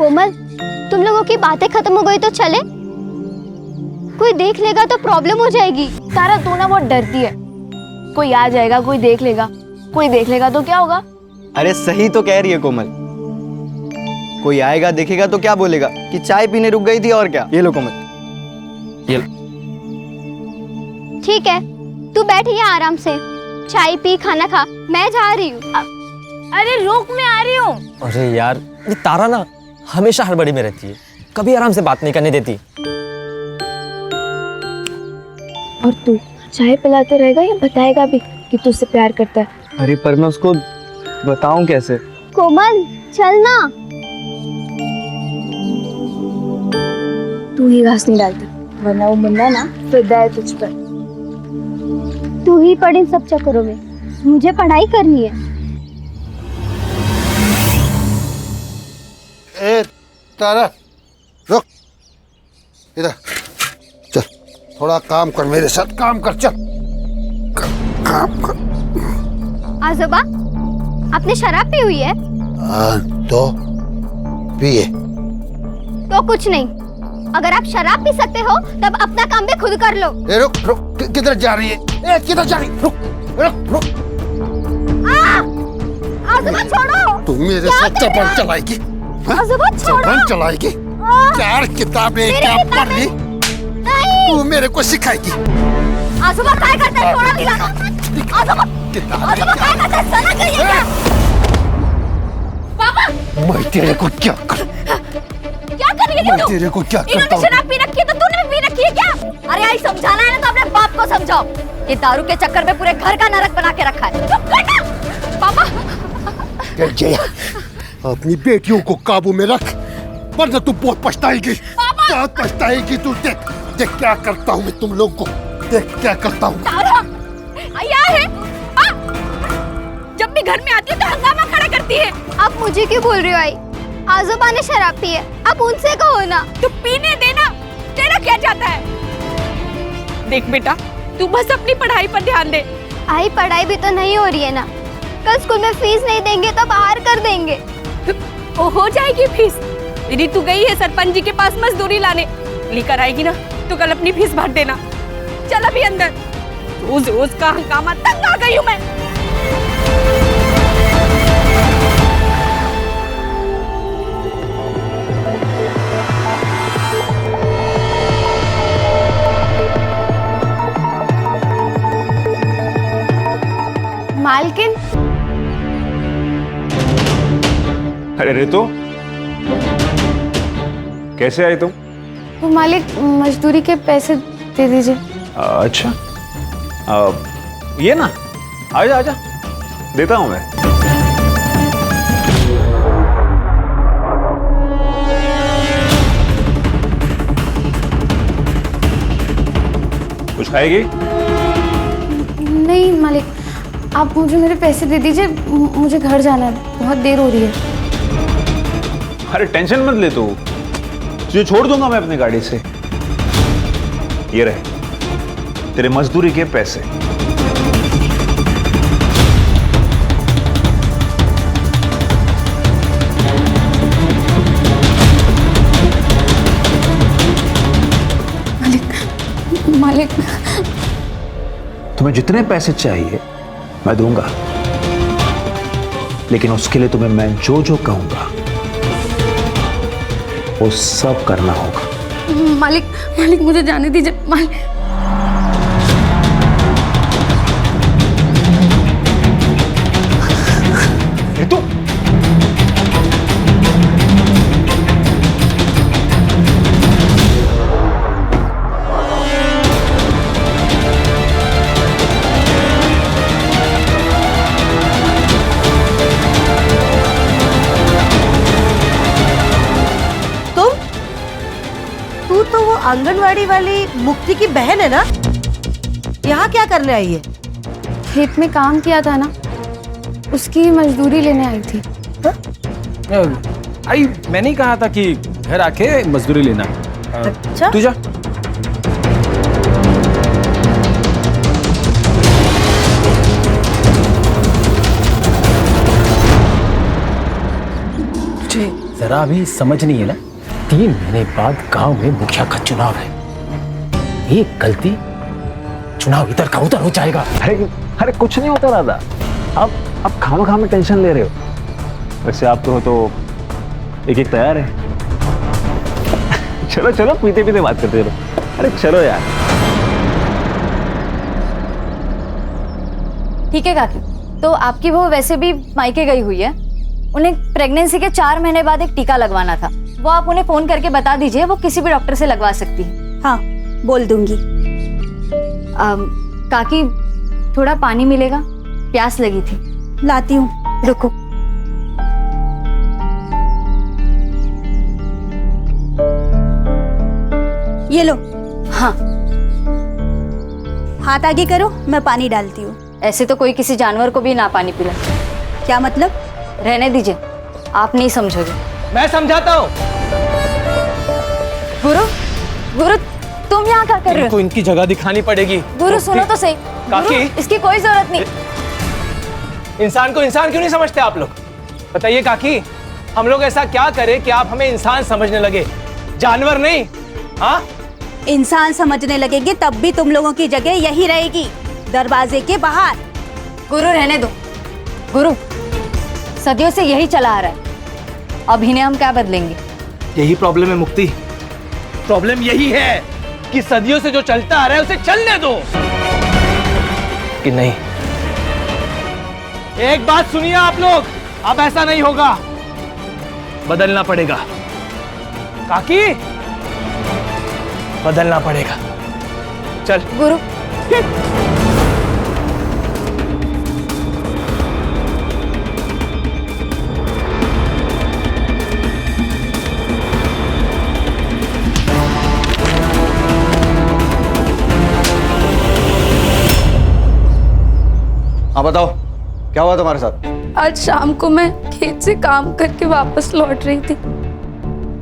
कोमल, तुम लोगों की बातें खत्म हो गई तो चले? कोई देख लेगा तो प्रॉब्लम हो जाएगी। तारा तू ना बहुत डरती है, कोई आ जाएगा, कोई देख लेगा, कोई देख लेगा तो क्या होगा? अरे सही तो कह रही है कोमल, कोई आएगा देखेगा तो क्या बोलेगा कि चाय पीने रुक गई थी और क्या। ये लो कोमल, ये लो। ठीक है, तू बैठ यहाँ आराम से, चाय पी, खाना खा, मैं जा रही हूँ। अरे रुक, मैं आ रही हूँ। अरे यार, ये तारा ना हमेशा हड़बड़ी में रहती है, कभी आराम से बात नहीं करने देती। और तू चाय पिलाते रहेगा या बताएगा भी कि तू उससे प्यार करता है? अरे पर मैं उसको बताऊं कैसे? कोमल चल ना। तू ही घास नहीं डालती, वरना वो मुन्ना ना फिदा है तुझ पर। तू ही पढ़ इन सब चक्करों में, मुझे पढ़ाई करनी है। ए तारा रुक, इधर चल, थोड़ा काम कर, मेरे साथ काम कर, चल काम कर। आजोबा, आपने शराब पी हुई है? तो पिए। तो कुछ नहीं, अगर आप शराब पी सकते हो तब अपना काम भी खुद कर लो। ए रुक रुक, किधर जा रही है? ए किधर जा रही? रुक रुक रुक। आजोबा छोड़ो। तू मेरे साथ चपल चलाएगी? आजोबा छोड़ो। चपल चलाएगी? 4 किताबें क्या पढ़ ली? तू मेरे को सिखाएगी? आजोबा क्या करते हैं? थोड़ा दिलाना। आजोबा आजोबा क्या करते हैं? सना कहिए क्या? पापा, मैं तेरे को क्या कर? क्या कर रही है मैं तू? तेरे को क्या करता इन्होंने हूँ? शराब पी रखी है तो तूने भी पी रखी है क्या? अरे आई समझाना है ना तो अपने बाप को समझाओ। ये दारू के चक्कर में पूरे घर का नरक बना के रखा है। चुप कर ना। पापा, जया, अपनी बेटियों को काबू में रख, वरना तू बहुत पछताएगी। बहुत पछताएगी तू। देख देख क्या करता हूँ मैं तुम लोग को, देख क्या करता हूँ। तारा, क्या है? जब भी घर में आती है तो हंगामा खड़ा करती है। आप मुझे क्यों बोल रही हो आई? आजोबा ने शराब पी है, आप उनसे कहो ना। तो पीने देना, तेरा क्या जाता है? देख बेटा, तू बस अपनी पढ़ाई पर ध्यान दे। आई पढ़ाई भी तो नहीं हो रही है ना, कल स्कूल में फीस नहीं देंगे तो बाहर कर देंगे। वो हो जाएगी फीस। दीदी तू गई है सरपंच जी के पास मजदूरी लाने, लेकर आएगी ना तो कल अपनी फीस भर देना। चल अभी अंदर, रोज रोज का हंगामा, तंग आ गई हूँ मैं। मालकिन, अरे रितु, कैसे आई तुम? वो मालिक मजदूरी के पैसे दे दीजिए। अच्छा, ये ना, आजा आजा, देता हूं मैं। कुछ खाएगी? नहीं मालिक, आप मुझे मेरे पैसे दे दीजिए, मुझे घर जाना है, बहुत देर हो रही है। अरे टेंशन मत ले तू, तुझे छोड़ दूंगा मैं अपनी गाड़ी से। ये रहे तेरे मजदूरी के पैसे। मालिक, तुम्हें जितने पैसे चाहिए मैं दूंगा, लेकिन उसके लिए तुम्हें मैं जो जो कहूंगा वो सब करना होगा। मालिक मुझे जाने दीजिए मालिक। रितु, तू तो वो आंगनवाड़ी वाली मुक्ति की बहन है ना? यहाँ क्या करने आई है? खेत में काम किया था ना, उसकी मजदूरी लेने आई थी। आई मैंने ही कहा था कि घर आके मजदूरी लेना। अच्छा, तू जा। जरा भी समझ नहीं है ना, 3 महीने बाद गांव में मुखिया का चुनाव है। एक गलती चुनाव इधर का उधर हो जाएगा। अरे कुछ नहीं होता दादा, आप खामा में टेंशन ले रहे हो। वैसे आप तो एक तैयार है। चलो चलो पीते पीते बात करते रहो। अरे चलो यार। ठीक है काकी, तो आपकी बहू वैसे भी मायके गई हुई है, उन्हें प्रेगनेंसी के 4 महीने बाद एक टीका लगवाना था। वो आप उन्हें फोन करके बता दीजिए, वो किसी भी डॉक्टर से लगवा सकती है। हाँ बोल दूंगी। काकी थोड़ा पानी मिलेगा, प्यास लगी थी। लाती हूँ, रुको। ये लो। हाँ हाथ आगे करो, मैं पानी डालती हूँ। ऐसे तो कोई किसी जानवर को भी ना पानी पिला। क्या मतलब? रहने दीजिए, आप नहीं समझोगे। मैं समझाता हूँ। गुरु तुम यहाँ क्या कर रहे हो? इनको इनकी जगह दिखानी पड़ेगी। गुरु सुनो तो सही। काकी? गुरु, इसकी कोई जरूरत नहीं। इंसान को इंसान क्यों नहीं समझते आप लोग? बताइए काकी, हम लोग ऐसा क्या करें कि आप हमें इंसान समझने लगे, जानवर नहीं? हाँ, इंसान समझने लगेंगे तब भी तुम लोगों की जगह यही रहेगी, दरवाजे के बाहर। गुरु रहने दो। गुरु सदियों से यही चला आ रहा है, अब इन्हें हम क्या बदलेंगे? यही प्रॉब्लम है मुक्ति। प्रॉब्लम यही है कि सदियों से जो चलता आ रहा है उसे चलने दो कि नहीं। एक बात सुनिए आप लोग, अब ऐसा नहीं होगा, बदलना पड़ेगा। काकी बदलना पड़ेगा। चल गुरु। हाँ बताओ, क्या हुआ तुम्हारे साथ? आज शाम को मैं खेत से काम करके वापस लौट रही थी,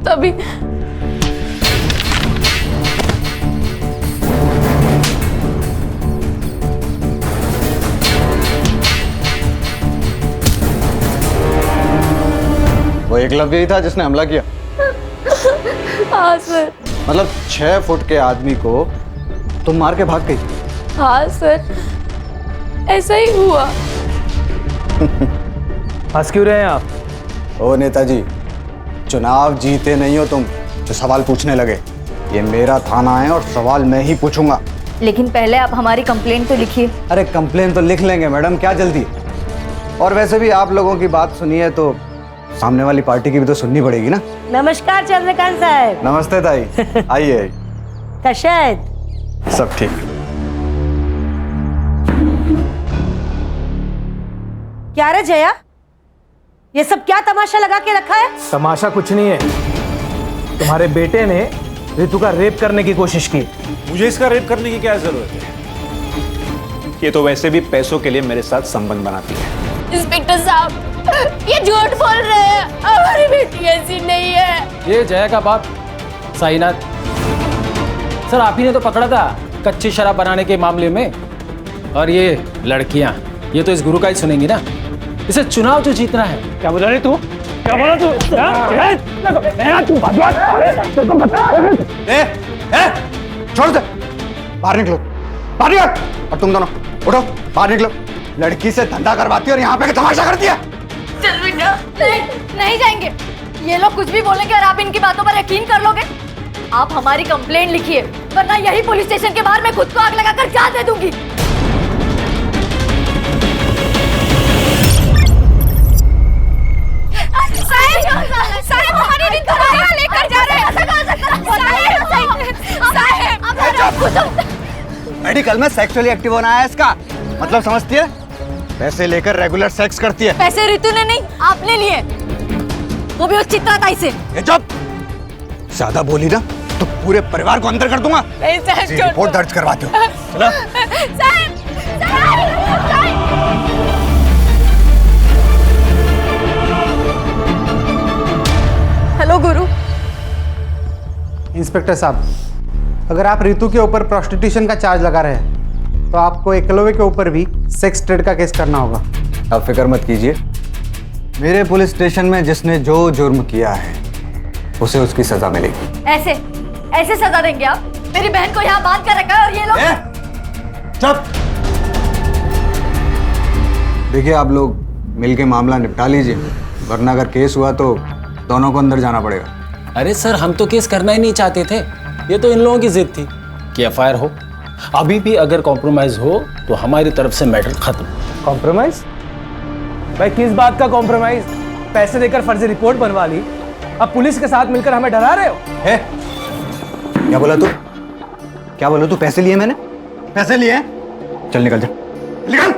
तभी वो एकलव्य ही था जिसने हमला किया? हाँ सर। मतलब 6 फुट के आदमी को तुम मार के भाग गई? हाँ सर, ऐसा ही हुआ। हंस क्यों रहे हैं आप? ओ नेताजी, चुनाव जीते नहीं हो तुम जो सवाल पूछने लगे। ये मेरा थाना है और सवाल मैं ही पूछूंगा। लेकिन पहले आप हमारी कंप्लेंट तो लिखिए। अरे कंप्लेन तो लिख लेंगे मैडम, क्या जल्दी है? और वैसे भी आप लोगों की बात सुनी है तो सामने वाली पार्टी की भी तो सुननी पड़ेगी ना। नमस्कार चंद्रकांत साहब। नमस्ते ताई, आइए। कशायद सब ठीक। क्या रे जया, ये सब क्या तमाशा लगा के रखा है? तमाशा कुछ नहीं है, तुम्हारे बेटे ने ऋतु का रेप करने की कोशिश की। मुझे इसका रेप करने की क्या जरूरत है? ये तो वैसे भी पैसों के लिए मेरे साथ संबंध बनाती है। इंस्पेक्टर साहब, ये झूठ बोल रहे हैं, हमारी बेटी ऐसी नहीं है। ये जया का बाप साईनाथ सर, आप ही ने तो पकड़ा था कच्ची शराब बनाने के मामले में। और ये लड़कियां, ये तो इस गुरु का ही सुनेंगी ना। इसे चुनाव जो जीतना है। क्या बोला रे तू? क्या बोला तू? छोड़ दे, बाहर निकलो, बाहर निकलो। और तुम दोनों उठो, बाहर निकलो। लड़की से धंधा करवाती है और यहाँ पे तमाशा करती है। चल बेटा, नहीं जाएंगे। ये लोग कुछ भी बोलेंगे और आप इनकी बातों पर यकीन कर लोगे? आप हमारी कंप्लेंट लिखिए, वरना यही पुलिस स्टेशन के बाहर मैं खुद को आग लगाकर जान दे दूंगी। साहब हमारी ऋतु को कहाँ लेकर जा रहे हैं? मेडिकल में सेक्सुअली एक्टिव होना है इसका मतलब, समझती है? पैसे लेकर रेगुलर सेक्स करती है। पैसे ऋतु ने नहीं, आपने लिए, वो भी उस चित्राताई से। ये चुप, ज्यादा बोली ना तो पूरे परिवार को अंदर कर दूंगा। रिपोर्ट दर्ज करवाते हो। चलो। हेलो गुरु। इंस्पेक्टर साहब, अगर आप रितु के ऊपर प्रोस्टिट्यूशन का चार्ज लगा रहे हैं तो आपको एकलव्य के ऊपर भी सेक्स ट्रेड का केस करना होगा। आप फिक्र मत कीजिए, मेरे पुलिस स्टेशन में जिसने जो जुर्म किया है उसे उसकी सजा मिलेगी। ऐसे ऐसे सजा देंगे आप? मेरी बहन को यहाँ बांध कर रखा है और ये लोग चुप। देखिए आप लोग मिलके मामला निपटा लीजिए, वरना अगर केस हुआ तो दोनों को अंदर जाना पड़ेगा। अरे सर, हम तो केस करना ही नहीं चाहते थे, ये तो इन लोगों की जिद थी कि एफआईआर हो। अभी भी अगर कॉम्प्रोमाइज हो तो हमारी तरफ से मैटर खत्म। कॉम्प्रोमाइज? भाई किस बात का कॉम्प्रोमाइज? पैसे देकर फर्जी रिपोर्ट बनवा ली, अब पुलिस के साथ मिलकर हमें डरा रहे हो? है? क्या बोला तू? क्या बोला तू? पैसे लिए मैंने? पैसे लिए? चल निकल जा, निकल।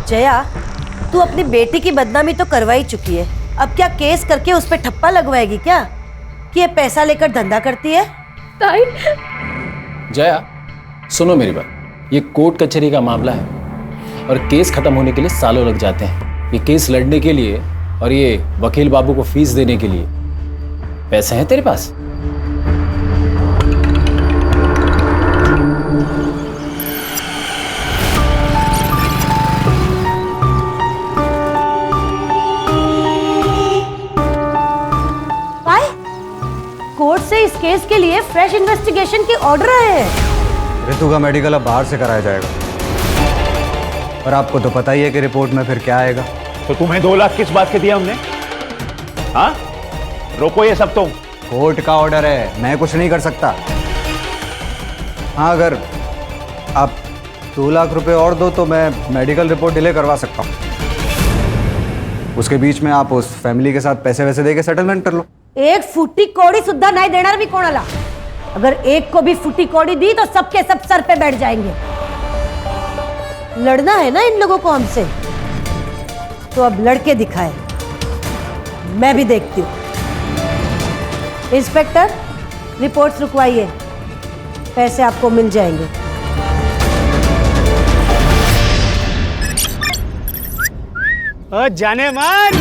जया, तू अपनी बेटी की बदनामी तो करवा ही चुकी है, अब क्या केस करके उस पे ठप्पा लगवाएगी क्या कि ये पैसा लेकर धंधा करती है? ताई, जया सुनो मेरी बात, ये कोर्ट कचहरी का मामला है और केस खत्म होने के लिए सालों लग जाते हैं। ये केस लड़ने के लिए और ये वकील बाबू को फीस देने के लिए पैसे हैं तेरे पास? कोर्ट से इस केस के लिए फ्रेश इन्वेस्टिगेशन की ऑर्डर आए हैं। ऋतु का मेडिकल अब बाहर से कराया जाएगा और आपको तो पता ही है कि रिपोर्ट में फिर क्या आएगा। तो तुम्हें 2 लाख किस बात के दिया हमने? हाँ, रोको ये सब। तुम कोर्ट का ऑर्डर है, मैं कुछ नहीं कर सकता। हाँ, अगर आप 2 लाख रुपए और दो तो मैं मेडिकल रिपोर्ट डिले करवा सकता हूँ। उसके बीच में आप उस फैमिली के साथ पैसे वैसे दे के सेटलमेंट कर लो। एक फुटी कौड़ी सुद्धा नहीं देना भी कौन आला? अगर एक को भी फुटी कौड़ी दी तो सबके सब सर पे बैठ जाएंगे। लड़ना है ना इन लोगों को हमसे, तो अब लड़के दिखाए, मैं भी देखती हूं। इंस्पेक्टर, रिपोर्ट्स रुकवाइए, पैसे आपको मिल जाएंगे। जाने मान,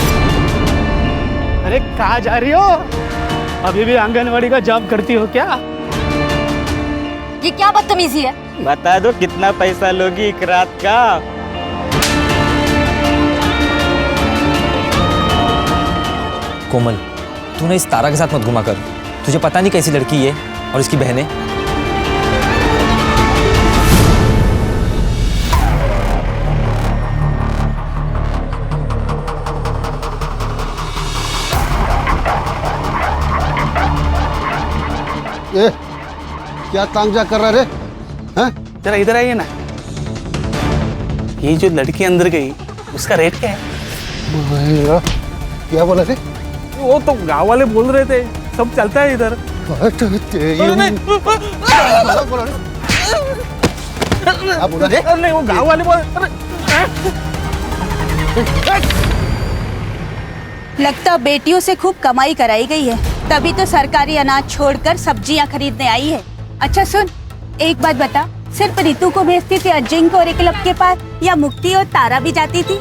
अरे कहाँ जा रही हो? अभी भी आंगनवाड़ी का जॉब करती हो क्या? ये क्या बदतमीजी है? बता दो कितना पैसा लोगी एक रात का? कोमल, तू ना इस तारा के साथ मत घुमा कर, तुझे पता नहीं कैसी लड़की है और इसकी बहनें। ए, क्या तांजा कर रहा रे? हैं? जरा इधर आइए ना। ये जो लड़की अंदर गई उसका रेट क्या है? क्या बोला थे? वो तो गांव वाले बोल रहे थे, सब चलता है इधर। नहीं, वो गांव वाले बोल। लगता बेटियों से खूब कमाई कराई गई है, तभी तो सरकारी अनाज छोड़कर सब्जियां खरीदने आई है। अच्छा सुन, एक बात बता, सिर्फ रितु को भेजती थी अजिंक्य और एकलव के पास, या मुक्ति और तारा भी जाती थी?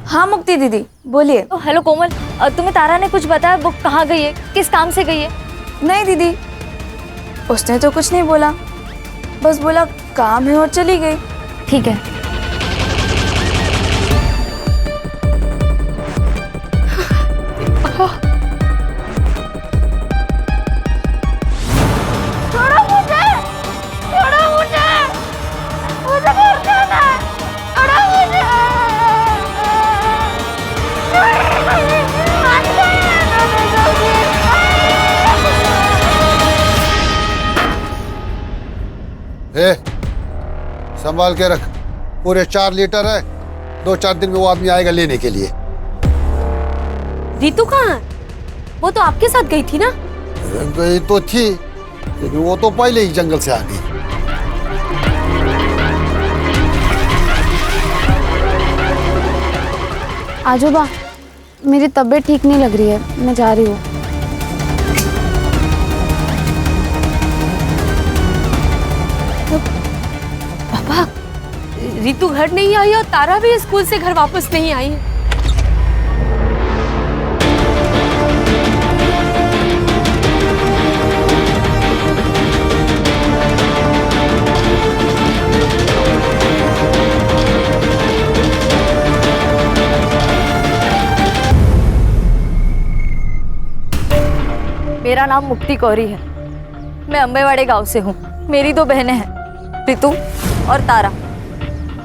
हाँ मुक्ति दीदी बोलिए। तो हेलो कोमल, तुम्हें तारा ने कुछ बताया? वो कहाँ गई है, किस काम से गई है? नहीं दीदी, उसने तो कुछ नहीं बोला, बस बोला काम है और चली गई। ठीक है। ए, संभाल के रख, पूरे 4 लीटर है, 2-4 दिन में वो आदमी आएगा लेने के लिए। रितु कहाँ? वो तो आपके साथ गई थी ना? गई तो थी, लेकिन वो तो पहले ही जंगल से आ गई। आजोबा, मेरी तबीयत ठीक नहीं लग रही है, मैं जा रही हूँ। पापा, रितु घर नहीं आई और तारा भी स्कूल से घर वापस नहीं आई है। मेरा नाम मुक्ति कौरी है। मैं अम्बेवाड़े गांव से हूँ। मेरी 2 बहनें हैं, रितु और तारा।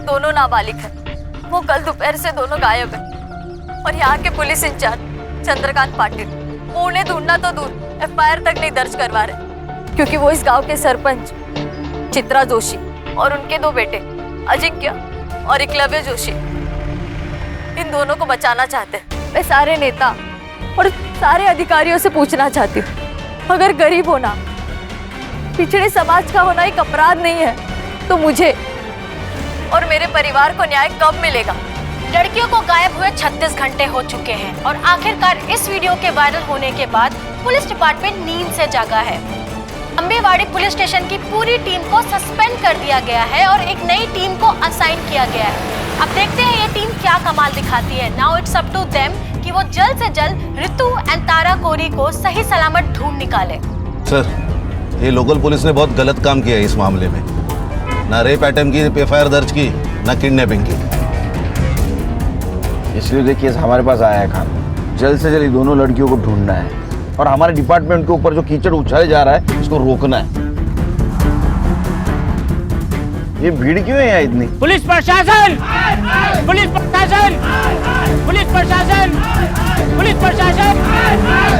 दोनों नाबालिग हैं। वो कल दोपहर से दोनों गायब हैं और यहाँ के पुलिस इंचार्ज चंद्रकांत पाटिल वो उन्हें ढूंढना तो दूर FIR तक नहीं दर्ज करवा रहे, क्योंकि वो इस गांव के सरपंच चित्रा जोशी और उनके 2 बेटे अजिंक्य और एकलव्य जोशी, इन दोनों को बचाना चाहते हैं। मैं सारे नेता और सारे अधिकारियों से पूछना चाहती हूँ, अगर गरीब होना, पिछड़े समाज का होना एक अपराध नहीं है, तो मुझे और मेरे परिवार को न्याय कब मिलेगा? लड़कियों को गायब हुए 36 घंटे हो चुके हैं और आखिरकार इस वीडियो के वायरल होने के बाद पुलिस डिपार्टमेंट नींद से जागा है। अम्बेवाड़ी पुलिस स्टेशन की पूरी टीम को सस्पेंड कर दिया गया है और एक नई टीम को असाइन किया गया है। अब देखते हैं ये टीम क्या कमाल दिखाती है। Now it's up to them कि वो जल्द से जल्द रितु एंड तारा कोरी को सही सलामत ढूंढ निकाले। सर, ये लोकल पुलिस ने बहुत गलत काम किया है इस मामले में। ना रेप अटेम्प्ट की FIR दर्ज की, ना किडनैपिंग की। इसलिए देखिए हमारे पास आया है खान। जल्द से जल्द दोनों लड़कियों को ढूंढना है और हमारे डिपार्टमेंट के ऊपर जो कीचड़ उछाले जा रहा है इसको रोकना है। ये भीड़ क्यों है यहाँ इतनी? पुलिस प्रशासन, पुलिस प्रशासन, पुलिस प्रशासन, पुलिस प्रशासन,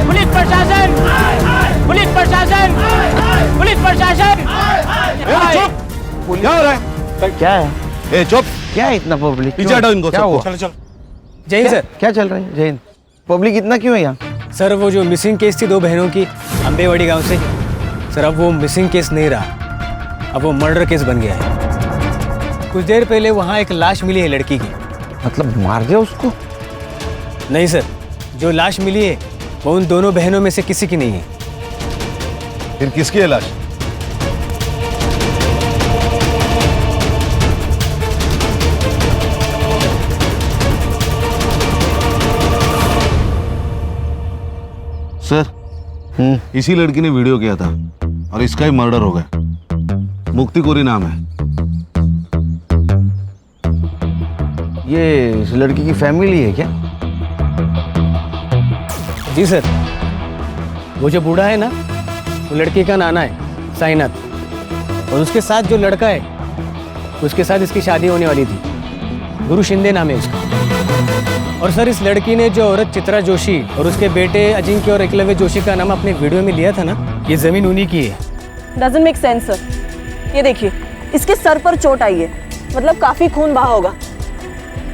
पुलिस प्रशासन, पुलिस प्रशासन, पुलिस प्रशासन। चुप! क्या हो रहा है? क्या है? चुप! क्या है इतना पब्लिक? पीछे हटाओ इनको। क्या हुआ? चलो चलो। जय हिंद सर। क्या चल रहा है? जय हिंद। पब्लिक इतना क्यों है यहाँ? सर, वो जो मिसिंग केस थी 2 बहनों की अम्बेवाड़ी गांव से, सर अब वो मिसिंग केस नहीं रहा, अब वो मर्डर केस बन गया है। कुछ देर पहले वहाँ एक लाश मिली है लड़की की। मतलब मार दिया उसको? नहीं सर, जो लाश मिली है वो उन दोनों बहनों में से किसी की नहीं है। फिर किसकी है लाश? सर, इसी लड़की ने वीडियो किया था और इसका ही मर्डर हो गया। मुक्ति कोरी नाम है। ये इस लड़की की फैमिली है क्या? जी सर, वो जो बूढ़ा है ना, वो लड़की का नाना है साईनाथ, और उसके साथ जो लड़का है उसके साथ इसकी शादी होने वाली थी। गुरु शिंदे नाम है उसका। और सर, इस लड़की ने जो औरत चित्रा जोशी और उसके बेटे अजिंक्य और एकलव्य जोशी का नाम अपने वीडियो में लिया था ना, ये जमीन उन्हीं की है। Doesn't make sense sir. ये देखिए, इसके सर पर चोट आई है, मतलब काफी खून बहा होगा,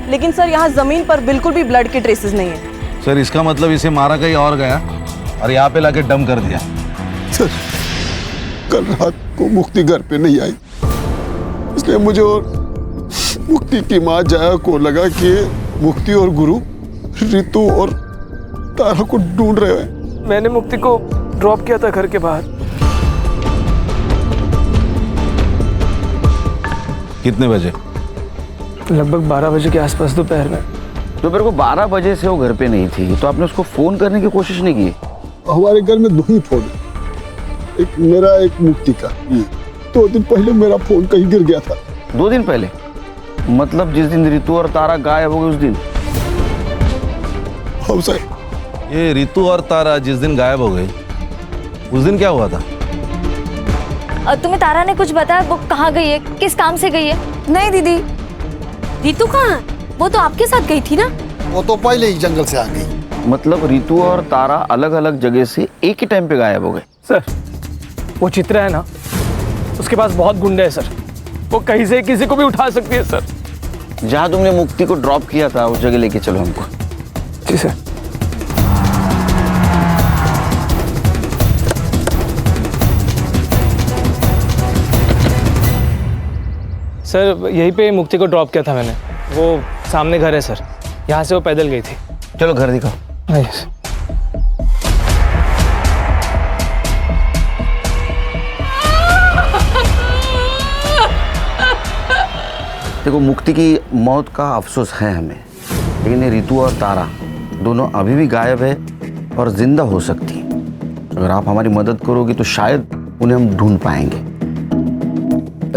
लेकिन सर यहाँ जमीन पर बिल्कुल भी ब्लड के ट्रेसेस नहीं है। सर, इसका मतलब इसे मारा कहीं और गया और यहाँ पे लाके डम कर दिया। सर, कल रात को मुक्ति घर पे नहीं आई, इसलिए मुझे और मुक्ति की माँ जाया को लगा कि मुक्ति और गुरु रितु और तारा को ढूंढ रहे हैं। मैंने मुक्ति को ड्रॉप किया था घर के बाहर। कितने बजे? लगभग 12 बजे के आसपास दोपहर में। दोपहर को 12 बजे से वो घर पे नहीं थी, तो आपने उसको फोन करने की कोशिश नहीं की? हमारे घर में 2 ही फोन है, एक मेरा एक मुक्ति का। 2 दिन पहले मेरा फोन कहीं गिर गया था। 2 दिन पहले? मतलब जिस दिन रितु और तारा गायब हो गए उस दिन? हाँ सर। ये रितु और तारा जिस दिन गायब हो गई, उस दिन क्या हुआ था? तुम्हें तारा ने कुछ बताया? वो कहाँ गई है, किस काम से गई है? नहीं दीदी। रितु कहाँ? वो तो आपके साथ गई थी ना? वो तो पहले ही जंगल से आ गई। मतलब रितु और तारा अलग अलग जगह से एक ही टाइम पे गायब हो गए? सर, वो चित्रा है ना, उसके पास बहुत गुंडे हैं सर, वो कहीं से किसी को भी उठा सकती है सर। जहाँ तुमने मुक्ति को ड्रॉप किया था उस जगह लेके चलो हमको। जी सर। सर यहीं पे मुक्ति को ड्रॉप किया था मैंने, वो सामने घर है सर, यहाँ से वो पैदल गई थी। चलो घर दिखाओ। यस। देखो मुक्ति की मौत का अफसोस है हमें, लेकिन ये रितु और तारा दोनों अभी भी गायब है और जिंदा हो सकती हैं। अगर आप हमारी मदद करोगे तो शायद उन्हें हम ढूंढ पाएंगे।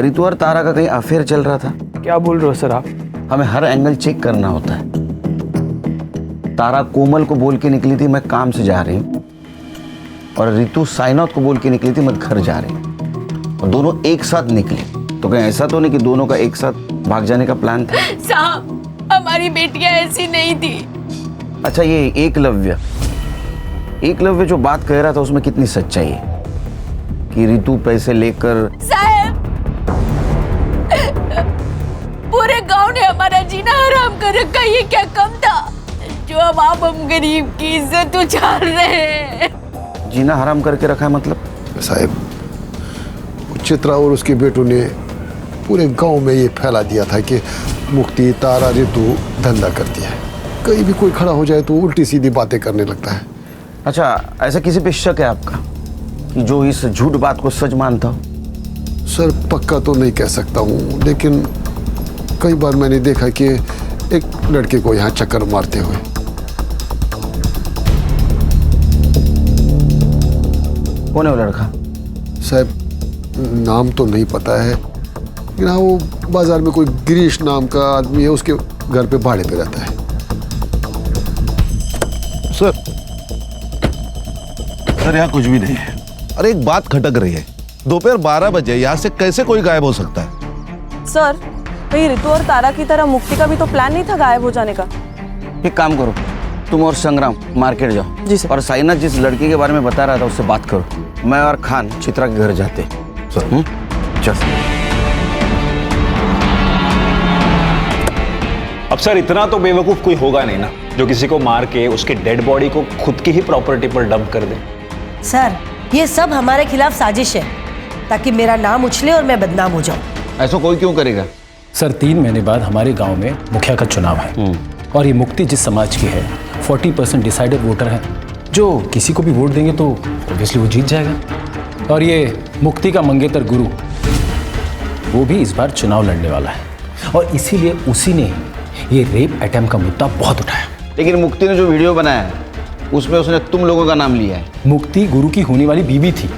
रितु और तारा का कहीं अफेयर चल रहा था। क्या बोल रहे हो सर आप? हमें हर एंगल चेक करना होता है। तारा कोमल को बोल के निकली थी मैं काम से जा रही हूँ, और रितु साइनाथ को बोल के निकली थी मैं घर जा रही हूँ, और दोनों एक साथ निकले। तो कहीं ऐसा तो नहीं कि दोनों का एक साथ भाग जाने का प्लान था? साहब हमारी बेटियां ऐसी नहीं थी। अच्छा ये एकलव्य जो बात कह रहा था उसमें कितनी सच्चाई है कि रितु पैसे लेकर? साहब पूरे गांव ने हमारा जीना हराम कर रखा, ये क्या कम था जो अब आप हम गरीब की इज्जत उछाल रहे हैं? जीना हराम करके रखा है मतलब? साहब चित्रा और उसके बेटों ने पूरे गांव में ये फैला दिया था कि मुक्ति, तारा, रितु धंधा करती है। कहीं भी कोई खड़ा हो जाए तो उल्टी सीधी बातें करने लगता है। अच्छा ऐसा किसी पे शक है आपका कि जो इस झूठ बात को सच मानता हो? सर पक्का तो नहीं कह सकता हूँ, लेकिन कई बार मैंने देखा कि एक लड़के को यहाँ चक्कर मारते हुए। कौन है वो लड़का? साहब नाम तो नहीं पता है, लेकिन हाँ वो बाजार में कोई गिरीश नाम का आदमी है, उसके घर पे भाड़े पे रहता है। सर यहाँ कुछ भी नहीं है। अरे एक बात खटक रही है, दोपहर 12 बजे यहाँ से कैसे कोई गायब हो सकता है? सर कहीं रितु और तारा की तरह मुक्ति का भी तो प्लान नहीं था गायब हो जाने का? एक काम करो, तुम और संग्राम मार्केट जाओ जी सर। और साइनाथ जिस लड़की के बारे में बता रहा था उससे बात करो। मैं और खान चित्रा के घर जाते। सर चल। अब सर इतना तो बेवकूफ कोई होगा नहीं ना जो किसी को मार के उसके डेड बॉडी को खुद की ही प्रॉपर्टी पर डंप कर दे। सर ये सब हमारे खिलाफ साजिश है ताकि मेरा नाम उछले और मैं बदनाम हो जाऊं। ऐसा कोई क्यों करेगा? सर 3 महीने बाद हमारे गांव में मुखिया का चुनाव है और ये मुक्ति जिस समाज की है 40% डिसाइडेड वोटर है, जो किसी को भी वोट देंगे तो ऑब्वियसली वो जीत जाएगा। और ये मुक्ति का मंगेतर गुरु वो भी इस बार चुनाव लड़ने वाला है और इसीलिए उसी ने ये रेप अटेम्प्ट का मुद्दा बहुत उठाया। लेकिन मुक्ति ने जो वीडियो बनाया है उसमें उसने तुम लोगों का नाम लिया है। मुक्ति गुरु की होने वाली बीवी थी,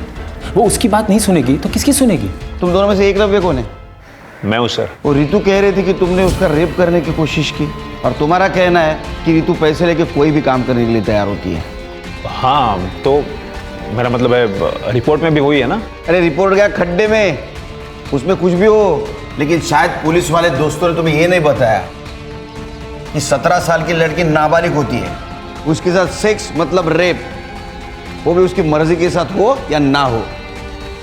वो उसकी बात नहीं सुनेगी तो किसकी सुनेगी? तुम दोनों में से एकलव्य कौन है? मैं हूँ सर। वो रितु कह रही थी कि तुमने उसका रेप करने की कोशिश की, और तुम्हारा कहना है कि रितु पैसे लेके कोई भी काम करने के लिए तैयार होती है। हाँ तो मेरा मतलब है रिपोर्ट में भी वही है ना। अरे रिपोर्ट गया खड्डे में, उसमें कुछ भी हो, लेकिन शायद पुलिस वाले दोस्तों ने तुम्हें ये नहीं बताया कि 17 साल की लड़की नाबालिग होती है, उसके साथ सेक्स मतलब रेप, वो भी उसकी मर्जी के साथ हो या ना हो।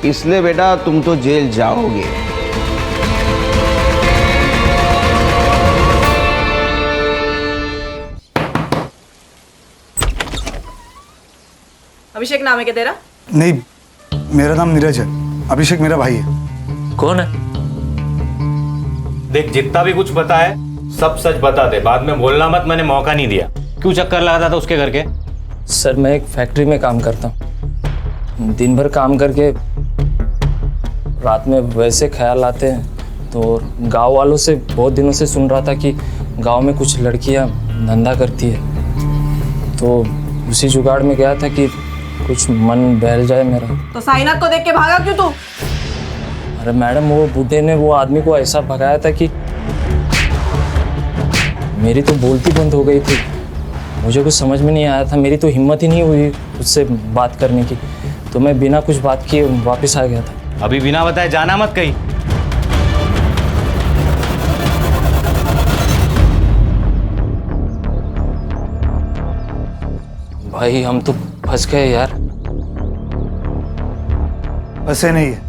इसलिए बेटा तुम तो जेल जाओगे। अभिषेक नाम है क्या तेरा? नहीं, मेरा नाम नीरज है, अभिषेक मेरा भाई है। कौन है? देख जितना भी कुछ पता है सब सच बता दे, बाद में बोलना मत, मैंने मौका नहीं दिया। क्यों चक्कर लगाता था उसके घर के? सर मैं एक फैक्ट्री में काम करता हूँ, दिन भर काम करके रात में वैसे ख्याल आते हैं, तो गांव वालों से बहुत दिनों से सुन रहा था कि गांव में कुछ लड़कियां धंधा करती है, तो उसी जुगाड़ में गया था कि कुछ मन बहल जाए मेरा। तो साइनाथ को देख के भागा क्यों तू? अरे मैडम वो बूढ़े ने वो आदमी को ऐसा भगाया था कि मेरी तो बोलती बंद हो गई थी, मुझे कुछ समझ में नहीं आया था, मेरी तो हिम्मत ही नहीं हुई उससे बात करने की, तो मैं बिना कुछ बात किए वापस आ गया था। अभी बिना बताए जाना मत कहीं। भाई हम तो फंस गए यार। ऐसे नहीं है,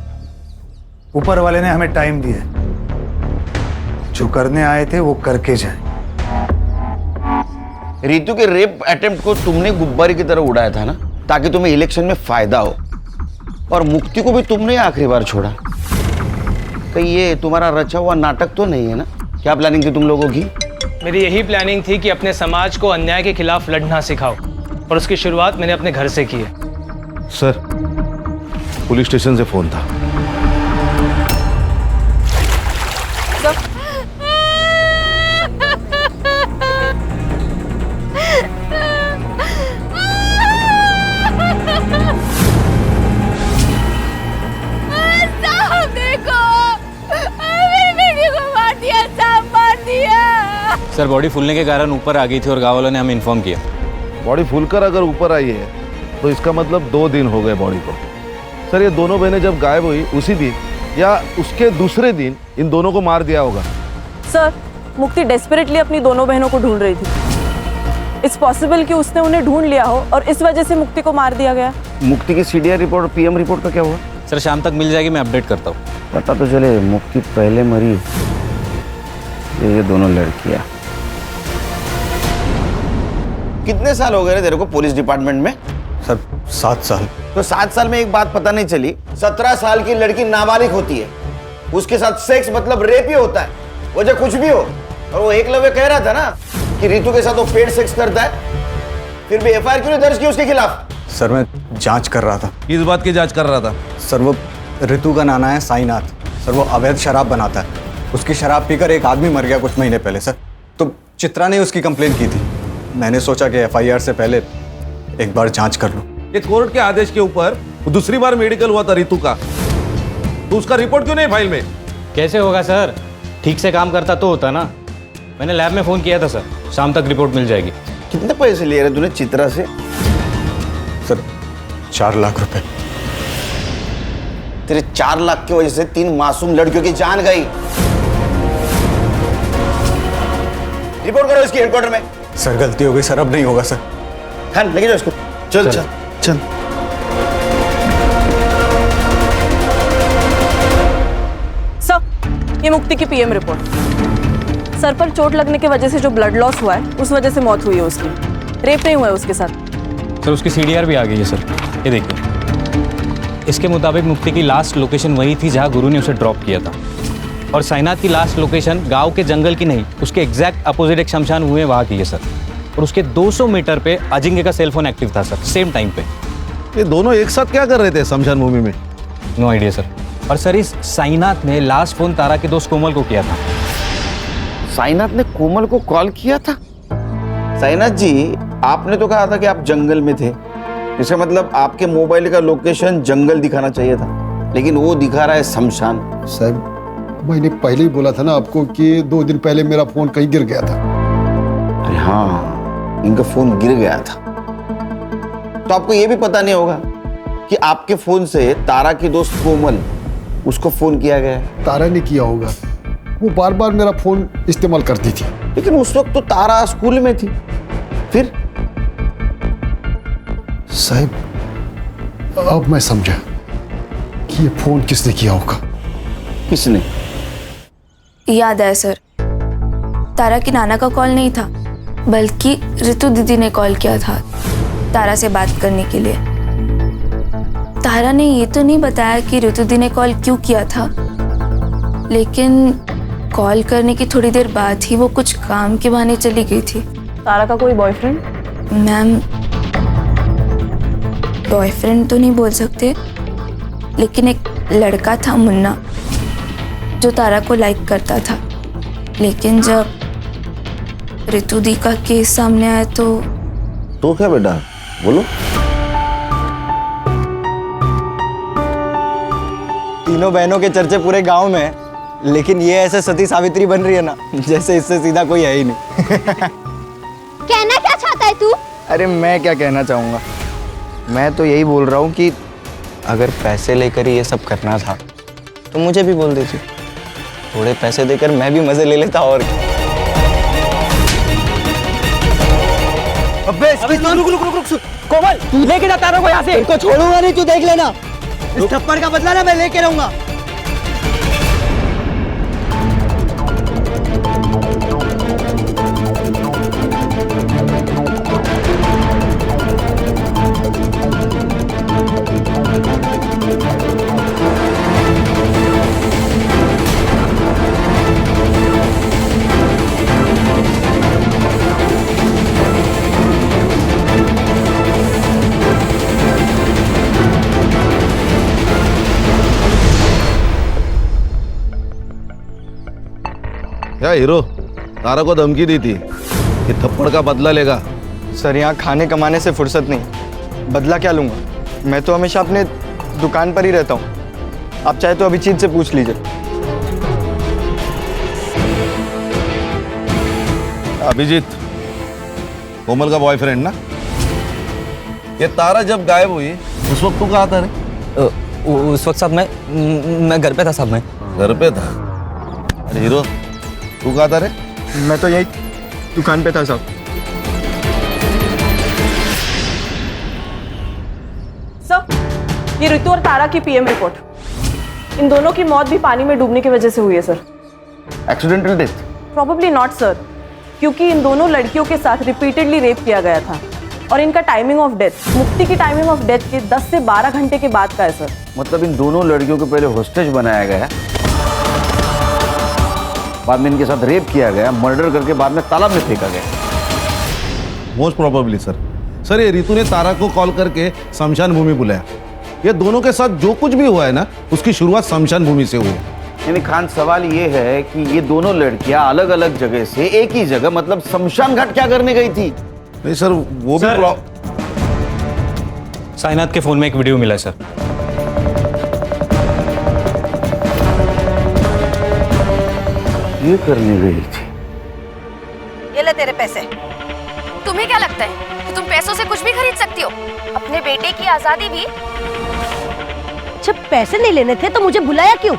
ऊपर वाले ने हमें टाइम दिया है, जो करने आए थे वो करके जाए। रितु के रेप अटेम्प्ट को तुमने गुब्बारे की तरह उड़ाया था ना, ताकि तुम्हें इलेक्शन में फायदा हो, और मुक्ति को भी तुमने आखिरी बार छोड़ा। कहीं ये तुम्हारा रचा हुआ नाटक तो नहीं है ना? क्या प्लानिंग थी तुम लोगों की? मेरी यही प्लानिंग थी कि अपने समाज को अन्याय के खिलाफ लड़ना सिखाओ, और उसकी शुरुआत मैंने अपने घर से की है। सर, पुलिस स्टेशन से फोन था। सर बॉडी फूलने के कारण ऊपर आ गई थी और गाँव वालों ने हमें इन्फॉर्म किया। बॉडी फूलकर अगर ऊपर आई है तो इसका मतलब 2 दिन हो गए बॉडी को। सर, ये दोनों बहनें जब गायब हुई उसी दिन या उसके दूसरे दिन इन दोनों को मार दिया होगा। सर, मुक्ति डेस्परेटली अपनी दोनों बहनों को ढूंढ रही थी। इट्स पॉसिबल कि उसने उन्हें ढूंढ लिया हो और इस वजह से मुक्ति को मार दिया गया। मुक्ति की सीडीआर रिपोर्ट और पीएम रिपोर्ट का क्या हुआ? सर शाम तक मिल जाएगी, मैं अपडेट करता हूँ। पता तो चले मुक्ति पहले मरी, ये दोनों लड़कियां। कितने साल हो गए रे तेरे को पुलिस डिपार्टमेंट में? सर 7 साल। तो 7 साल में एक बात पता नहीं चली, 17 साल की लड़की नाबालिग होती है, उसके साथ सेक्स मतलब रेप ही होता है, वजह कुछ भी हो। और वो एकलव्य कह रहा था ना कि रितु के साथ वो पेड सेक्स करता है, फिर भी एफआईआर क्यों नहीं दर्ज की उसके खिलाफ? सर मैं जांच कर रहा था। किस बात की जांच कर रहा था? सर वो रितु का नाना है साईनाथ। सर वो अवैध शराब बनाता है, उसकी शराब पीकर एक आदमी मर गया कुछ महीने पहले। सर तो चित्रा ने उसकी कंप्लेन की थी, मैंने सोचा कि एफआईआर से पहले एक बार जांच कर लूं। ये कोर्ट के आदेश के ऊपर दूसरी बार मेडिकल हुआ था रितु का, तो उसका रिपोर्ट क्यों नहीं फाइल में? कैसे होगा सर, ठीक से काम करता तो होता ना। मैंने लैब में फ़ोन किया था सर, शाम तक रिपोर्ट मिल जाएगी। कितने पैसे लिए रहे तूने चित्रा से? सर 4 लाख रुपए। तेरे 4 लाख की वजह से 3 मासूम लड़कियों की जान गई। रिपोर्ट करो इसकी हेडक्वार्टर में। सर गलती हो गई सर, अब नहीं होगा सर। खान लेके जाओ इसको। चल चल चल। सर, ये मुक्ति की पीएम रिपोर्ट। सर पर चोट लगने की वजह से जो ब्लड लॉस हुआ है उस वजह से मौत हुई है उसकी, रेप नहीं हुआ है उसके साथ। सर उसकी सीडीआर भी आ गई है सर, ये देखिए। इसके मुताबिक मुक्ति की लास्ट लोकेशन वही थी जहां गुरु ने उसे ड्रॉप किया था, और साईनाथ की लास्ट लोकेशन गांव के जंगल की नहीं, उसके एग्जैक्ट अपोजिट एक शमशान हुए वहां की है सर। और उसके 200 मीटर पे अजिंक्य का सेलफोन एक्टिव था सर, सेम टाइम पे। ये दोनों एक साथ क्या कर रहे थे शमशान भूमि में? No idea sir. और सर इस साईनाथ ने लास्ट फोन तारा के दोस्त कोमल को किया था। साईनाथ ने कोमल को कॉल किया था? साईनाथ जी, आपने तो कहा था कि आप जंगल में थे, इसका मतलब आपके मोबाइल का लोकेशन जंगल दिखाना चाहिए था, लेकिन वो दिखा रहा है शमशान। साहब मैंने पहले ही बोला था ना आपको कि 2 दिन पहले मेरा फोन कहीं गिर गया था। अरे हाँ, इनका फोन गिर गया था। तो आपको ये भी पता नहीं होगा कि आपके फोन से तारा की दोस्त कोमल, उसको फोन किया गया है। तारा ने किया होगा, वो बार बार मेरा फोन इस्तेमाल करती थी। लेकिन उस वक्त तो तारा स्कूल में थी। फिर साहब अब मैं समझा कि ये फोन किसने किया होगा। किसने? याद है सर, तारा की नाना का कॉल नहीं था, बल्कि रितु दीदी ने कॉल किया था तारा से बात करने के लिए। तारा ने ये तो नहीं बताया कि रितु दी ने कॉल क्यों किया था, लेकिन कॉल करने की थोड़ी देर बाद ही वो कुछ काम के बहाने चली गई थी। तारा का कोई बॉयफ्रेंड? मैम, बॉयफ्रेंड तो नहीं बोल सकते, लेकिन एक लड़का था मुन्ना, जो तारा को लाइक करता था। लेकिन जब रितु दी का केस सामने आया तो क्या बेटा, बोलो। तीनों बहनों के चर्चे पूरे गांव में है, लेकिन ये ऐसे सती सावित्री बन रही है ना, जैसे इससे सीधा कोई है ही नहीं। कहना क्या चाहता है तू? अरे मैं क्या कहना चाहूँगा, मैं तो यही बोल रहा हूँ कि अगर पैसे लेकर ही ये सब करना था तो मुझे भी बोल देती, थोड़े पैसे देकर मैं भी मजे ले लेता। और अबे रुक रुक रुक रुक कोमल, तू लेके जा तारा को यहाँ से। इनको छोड़ूंगा नहीं, तू देख लेना। इस थप्पड़ का बदला ना मैं लेके रहूंगा। क्या हीरो तारा को धमकी दी थी कि थप्पड़ का बदला लेगा? सर यहाँ खाने कमाने से फुर्सत नहीं, बदला क्या लूँगा? मैं तो हमेशा अपने दुकान पर ही रहता हूँ। आप चाहे तो अभिजीत से पूछ लीजिए। अभिजीत कोमल का बॉयफ्रेंड ना? ये तारा जब गायब हुई उस वक्त तू कहाँ था रे? उस वक्त साहब मैं घर पे था साहब। मैं घर पे था? अरे हीरो तू कहाँ था रे? मैं तो यही दुकान पे था साहब। सर, ये ऋतु और तारा की पीएम रिपोर्ट। इन दोनों की मौत भी पानी में डूबने की वजह से हुई है sir. Accidental death? Probably not sir, क्योंकि इन दोनों लड़कियों के साथ रिपीटेडली रेप किया गया था और इनका टाइमिंग ऑफ डेथ मुक्ति की टाइमिंग ऑफ डेथ के 10 से 12 घंटे के बाद का है सर। मतलब इन दोनों लड़कियों को पहले होस्टेज बनाया गया, बाद में इनके साथ रेप किया गया, मर्डर करके बाद में तालाब में फेंका गया। Most probably sir. सर ये रितु ने तारा को कॉल करके शमशान भूमि बुलाया। ये दोनों के साथ जो कुछ भी हुआ है ना, उसकी शुरुआत शमशान भूमि से हुई है। यानी खान सवाल ये है कि ये दोनों लड़कियां अलग अलग जगह से एक ही जगह मतलब शमशान घाट क्या करने गई थी? नहीं सर, वो भी साइनाथ के फोन में एक वीडियो मिला है सर। ये करने गई थी। ये ले तेरे पैसे। तुम्हें क्या लगता है कि तुम पैसों से कुछ भी खरीद सकती हो? अपने बेटे की आजादी भी। जब पैसे नहीं लेने थे तो मुझे बुलाया क्यों?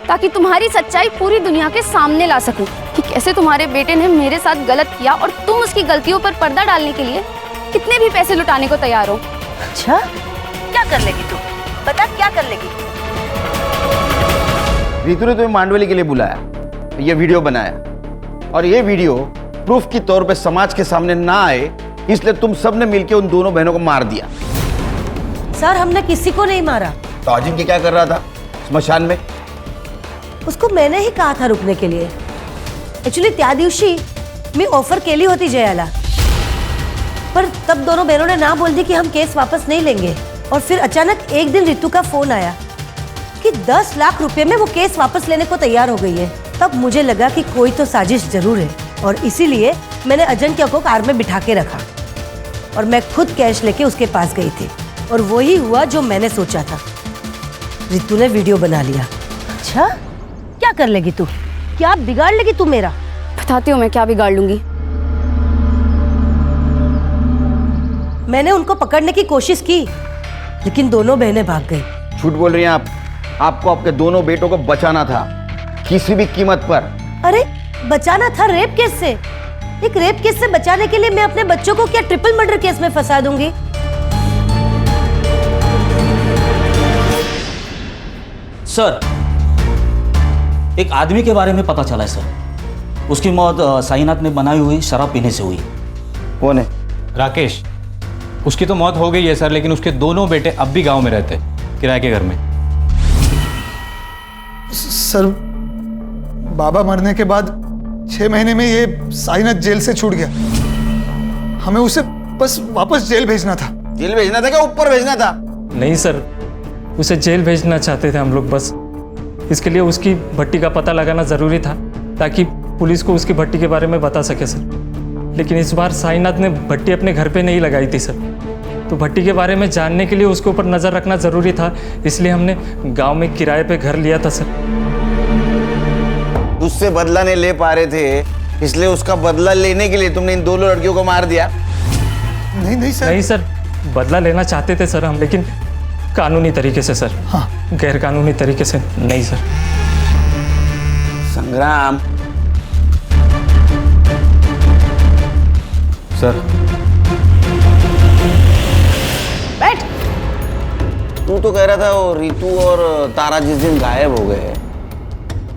ताकि तुम्हारी सच्चाई पूरी दुनिया के सामने ला सकूं कि कैसे तुम्हारे बेटे ने मेरे साथ गलत किया और तुम उसकी गलतियों पर पर्दा डालने के लिए कितने भी पैसे लुटाने को तैयार हो। अच्छा, क्या कर लेगी तू? बता क्या कर लेगी? रितु ने तुम्हें मांडवली के लिए बुलाया, ये वीडियो बनाया और ये वीडियो प्रूफ के तौर पे समाज के सामने ना आए, इसलिए तुम सबने मिलकर उन दोनों बहनों को मार दिया। सर, हमने किसी को नहीं मारा। तो अजिंक्य क्या कर रहा था स्मशान में? उसको मैंने ही कहा था रुकने के लिए। एक्चुअली त्या दिवशी मी ऑफर केली होती जयाला, पर तब दोनों बहनों ने ना बोल दी कि हम केस वापस नहीं लेंगे। और फिर अचानक एक दिन रितु का फोन आया कि 10 लाख रुपए में वो केस वापस लेने को तैयार हो गई है। तब मुझे लगा कि कोई तो साजिश जरूर है और इसीलिए मैंने अजिंक्य को कार में बिठा के रखा और मैं खुद कैश लेके उसके पास गई थी और वही हुआ जो मैंने सोचा था। रितु ने वीडियो बना लिया। अच्छा, क्या कर लेगी तू? क्या बिगाड़ लेगी तू मेरा? बताती हूँ मैं क्या बिगाड़ लूंगी। मैंने उनको पकड़ने की कोशिश की लेकिन दोनों बहनें भाग गई। झूठ बोल रही हैं आप। आपको आपके दोनों बेटों को बचाना था किसी भी कीमत पर। अरे बचाना था रेप केस से। एक रेप केस से बचाने के लिए मैं अपने बच्चों को क्या ट्रिपल मर्डर केस में फंसा दूंगी? सर, एक आदमी के बारे में पता चला है सर। उसकी मौत साईनाथ ने बनाई हुई शराब पीने से हुई। कौन है? राकेश। उसकी तो मौत हो गई है सर, लेकिन उसके दोनों बेटे अब भी गांव में रहते हैं, किराए के घर में। सर, बाबा मरने के बाद 6 महीने में ये साईनाथ जेल से छूट गया। हमें उसे बस वापस जेल भेजना था। जेल भेजना था क्या ऊपर भेजना था? नहीं सर, उसे जेल भेजना चाहते थे हम लोग। बस इसके लिए उसकी भट्टी का पता लगाना ज़रूरी था ताकि पुलिस को उसकी भट्टी के बारे में बता सके सर। लेकिन इस बार साईनाथ ने भट्टी अपने घर पे नहीं लगाई थी सर, तो भट्टी के बारे में जानने के लिए उसके ऊपर नज़र रखना ज़रूरी था, इसलिए हमने गांव में किराए पे घर लिया था सर। उससे बदला नहीं ले पा रहे थे, इसलिए उसका बदला लेने के लिए तुमने इन दोनों लड़कियों को मार दिया? नहीं सर। नहीं सर, बदला लेना चाहते थे सर हम, लेकिन कानूनी तरीके से सर। हाँ। गैर कानूनी तरीके से नहीं सर। संग्राम सर। बैठ। तू तो कह रहा था वो रितु और तारा जिस दिन गायब हो गए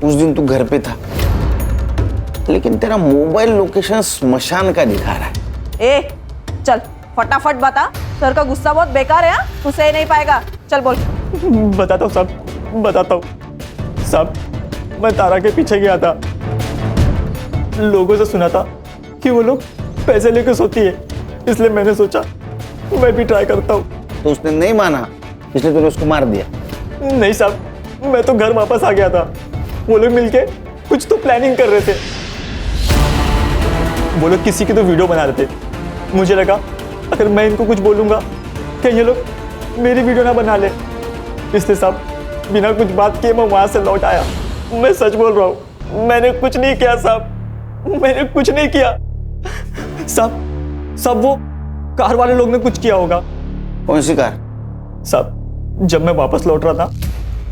उस दिन तू घर पे था, लेकिन तेरा मोबाइल लोकेशन स्मशान का दिखा रहा है। ए, चल फटाफट बता। सर का गुस्सा बहुत बेकार है। तू सह नहीं पाएगा। चल बोल। बताता हूँ साहब, बताता हूँ साहब। मैं तारा के पीछे गया था, लोगों से सुना था कि वो लोग पैसे लेकर सोती है, इसलिए मैंने सोचा मैं भी ट्राई करता हूँ। तो उसने नहीं माना, इसलिए तूने उसको मार दिया? नहीं साहब, मैं तो घर वापस आ गया था। वो लोग मिलके कुछ तो प्लानिंग कर रहे थे, वो लोग किसी की तो वीडियो बना रहे थे। मुझे लगा अगर मैं इनको कुछ बोलूँगा कि ये लोग मेरी वीडियो ना बना ले, इसलिए साहब बिना कुछ बात किए मैं वहाँ से लौट आया। मैं सच बोल रहा हूँ, मैंने कुछ नहीं किया साहब, मैंने कुछ नहीं किया। साहब वो कार वाले लोग ने कुछ किया होगा। कौन सी कार? साहब जब मैं वापस लौट रहा था,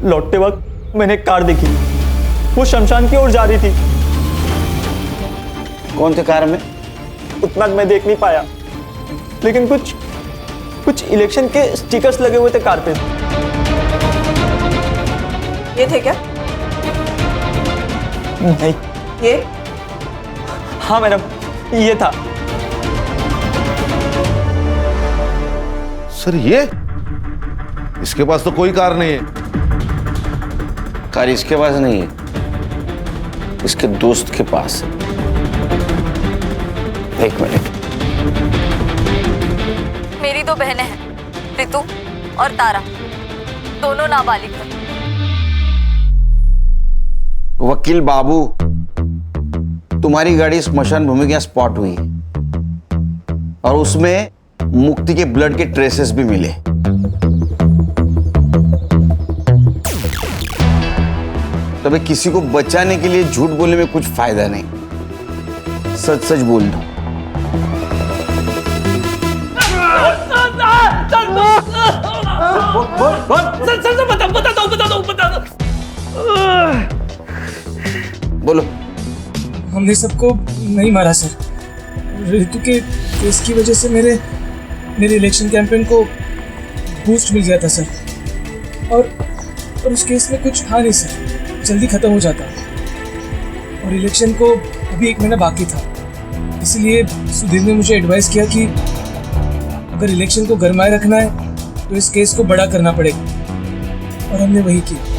लौटते वक्त मैंने एक कार देखी, वो शमशान की ओर जा रही थी। कौन थे कार में? उतना मैं देख नहीं पाया, लेकिन कुछ इलेक्शन के स्टिकर्स लगे हुए थे कार पे। ये थे क्या? नहीं। ये? हाँ मैडम, ये था। सर ये इसके पास तो कोई कार नहीं है। कार इसके पास नहीं है, इसके दोस्त के पास है। एक मिनट। मेरी दो बहनें हैं, रितु और तारा, दोनों नाबालिग हैं। वकील बाबू, तुम्हारी गाड़ी स्मशान भूमि के यहाँ स्पॉट हुई है और उसमें मुक्ति के ब्लड के ट्रेसेस भी मिले। तभी किसी को बचाने के लिए झूठ बोलने में कुछ फायदा नहीं, सच सच बोल दो। बोलो। हमने सबको नहीं मारा सर। रितु के केस की वजह से मेरे इलेक्शन कैंपेन को बूस्ट मिल गया था सर, और उस केस में कुछ था नहीं सर, जल्दी खत्म हो जाता, और इलेक्शन को अभी 1 महीना बाकी था। इसलिए सुधीर ने मुझे एडवाइस किया कि अगर इलेक्शन को गरमाए रखना है तो इस केस को बड़ा करना पड़ेगा, और हमने वही किया।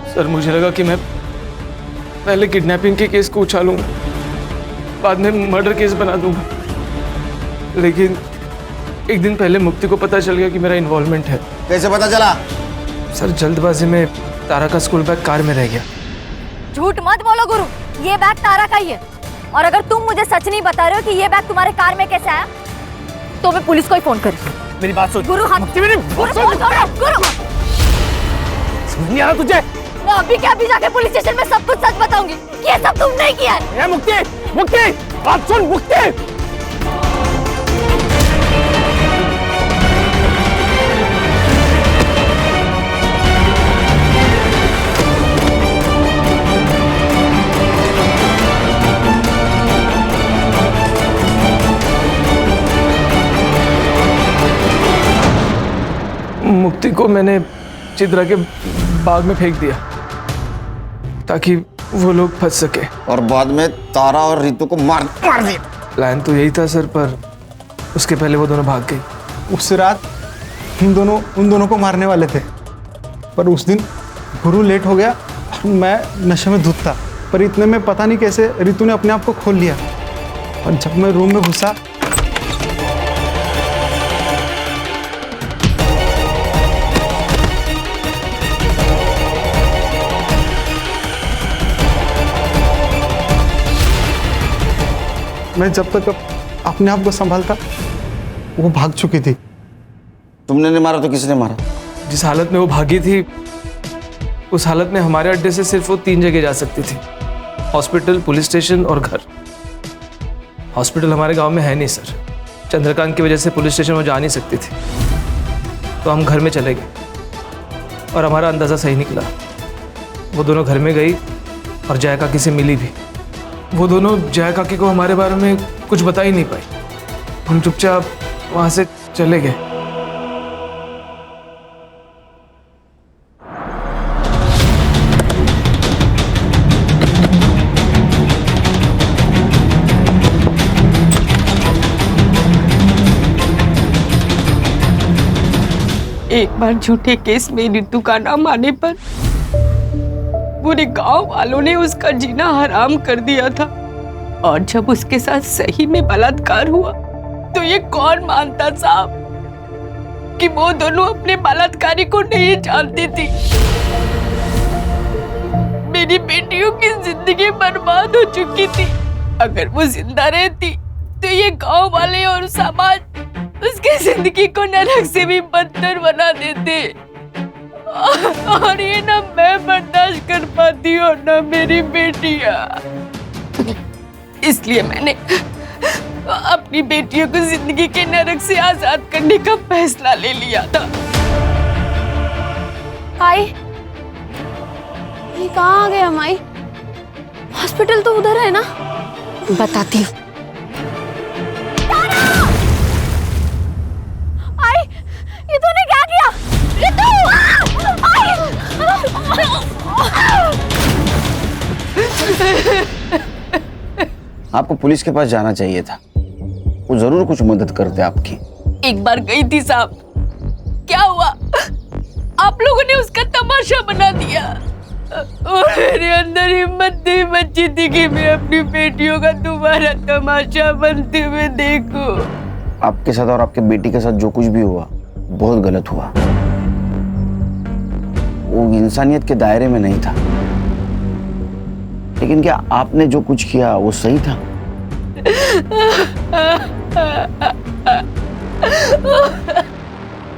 सर मुझे लगा कि मैं पहले किडनैपिंग के केस को उछालूंगा, बाद में मर्डर केस बना दूंगा, लेकिन एक दिन पहले मुक्ति को पता चल गया कि मेरा इन्वॉल्वमेंट है। कैसे पता चला? सर जल्दबाजी में तारा का स्कूल बैग कार में रह गया। झूठ मत बोलो गुरु, ये बैग तारा का ही है, और अगर तुम मुझे सच नहीं बता रहे हो कि ये बैग तुम्हारे कार में कैसे आया, तो मैं पुलिस को ही फोन करूँ। मेरी बात सुन। गुरु हाथ गुरु समझ नहीं आ रहा तुझे? मैं अभी के अभी जाके पुलिस स्टेशन में सब कुछ सच बताऊंगी कि ये सब तुमने ही किया है। मुक्ति, मुक्ति, बात सुन मुक्ति। मुक्ति को मैंने चित्रा के बाग में फेंक दिया ताकि वो लोग फंस सके, और बाद में तारा और रितु को मार दिया। प्लान तो यही था सर, पर उसके पहले वो दोनों भाग गई। उस रात उन दोनों को मारने वाले थे, पर उस दिन गुरु लेट हो गया और मैं नशे में धुत था, पर इतने में पता नहीं कैसे रितु ने अपने आप को खोल लिया, और जब मैं रूम में घुसा मैं जब तक अपने आप को संभालता वो भाग चुकी थी। तुमने नहीं मारा तो किसने मारा? जिस हालत में वो भागी थी, उस हालत में हमारे अड्डे से सिर्फ वो 3 जगह जा सकती थी। हॉस्पिटल, पुलिस स्टेशन और घर। हॉस्पिटल हमारे गांव में है नहीं सर। चंद्रकांत की वजह से पुलिस स्टेशन वो जा नहीं सकती थी, तो हम घर में चले गए और हमारा अंदाज़ा सही निकला। वो दोनों घर में गई और जया काकी से मिली भी। वो दोनों जया काकी को हमारे बारे में कुछ बता ही नहीं पाई। हम चुपचाप वहाँ से चले गए। एक बार झूठे केस में रितु का नाम आने पर पूरे गांव वालों ने उसका जीना हराम कर दिया था, और जब उसके साथ सही में बलात्कार हुआ तो ये कौन मानता साहब कि वो दोनों अपने बलात्कारी को नहीं जानती थी। मेरी बेटियों की जिंदगी बर्बाद हो चुकी थी। अगर वो जिंदा रहती तो ये गांव वाले और समाज उसकी जिंदगी को नरक से भी बदतर बना देते, और ये ना मैं बर्दाश्त कर पाती और ना मेरी बेटियां। इसलिए मैंने अपनी बेटियों को जिंदगी के नरक से आजाद करने का फैसला ले लिया था। आई, ये कहाँ आ गया माई? हॉस्पिटल तो उधर है ना? बताती हूँ। आई, ये तूने क्या किया? रितु! आपको पुलिस के पास जाना चाहिए था, वो जरूर कुछ मदद करते आपकी। एक बार गई थी साहब, क्या हुआ? आप लोगों ने उसका तमाशा बना दिया और मेरे अंदर हिम्मत नहीं बची थी कि मैं अपनी बेटियों का दोबारा तमाशा बनते हुए देखूं। आपके साथ और आपके बेटी के साथ जो कुछ भी हुआ बहुत गलत हुआ। वो इंसानियत के दायरे में नहीं था। लेकिन क्या आपने जो कुछ किया वो सही था?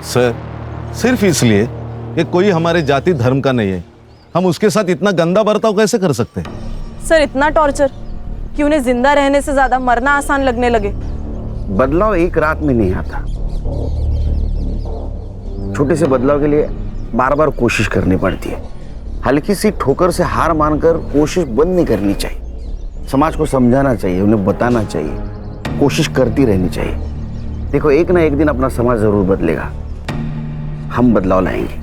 सर, सिर्फ इसलिए कि कोई हमारे जाति धर्म का नहीं है, हम उसके साथ इतना गंदा बर्ताव कैसे कर सकते हैं? सर, इतना टॉर्चर कि उन्हें जिंदा रहने से ज्यादा मरना आसान लगने लगे। बदलाव एक रात में नहीं आता। छोटे से बदलाव के लिए बार बार कोशिश करनी पड़ती है। हल्की सी ठोकर से हार मानकर कोशिश बंद नहीं करनी चाहिए। समाज को समझाना चाहिए, उन्हें बताना चाहिए, कोशिश करती रहनी चाहिए। देखो, एक ना एक दिन अपना समाज जरूर बदलेगा। हम बदलाव लाएंगे।